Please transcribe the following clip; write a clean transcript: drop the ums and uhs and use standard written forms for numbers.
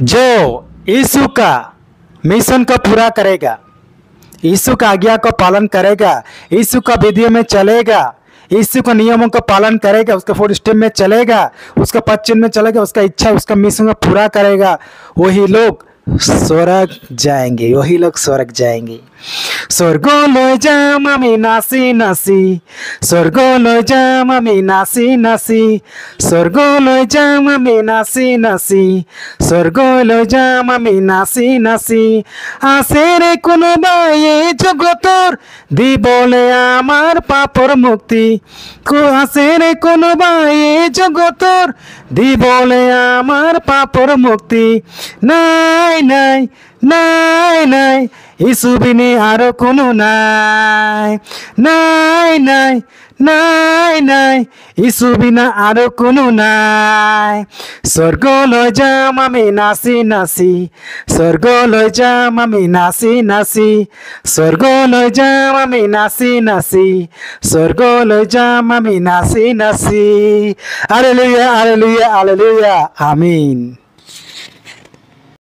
जो यीशु का मिशन को पूरा करेगा, यीशु का आज्ञा को पालन करेगा, यीशु का विधियों में चलेगा, यीशु के नियमों का पालन करेगा, उसके फुट स्टेप में चलेगा, उसका पश्चिम में चलेगा, उसका इच्छा उसका मिशन को पूरा करेगा, वही लोग स्वर्ग जाएंगे, वही लोग स्वर्ग जाएंगे। स्वर्गলৈ যাম আমি নাচি নাচি, স্वर्गলৈ যাম আমি নাচি নাচি, স্वर्गলৈ যাম আমি নাচি নাচি, স্वर्गলৈ যাম আমি নাচি নাচি। আছে রে কোনোবাই এই জগতৰ দিবলে আমার পাপৰ মুক্তি, আছে রে কোনোবাই এই জগতৰ দিবলে আমার পাপৰ মুক্তি। নাই নাই নাই নাই, यीशु बिने आरो कोनो নাই, নাই নাই নাই নাই, यीशु बिना आरो कोनो নাই। स्वर्गলৈ যাম আমি নাচি নাচি, স্वर्गলৈ যাম আমি নাচি নাচি, স্वर्गলৈ যাম আমি নাচি নাচি, স্वर्गলৈ যাম আমি নাচি নাচি। হালেলুয়া হালেলুয়া হালেলুয়া, আমিন।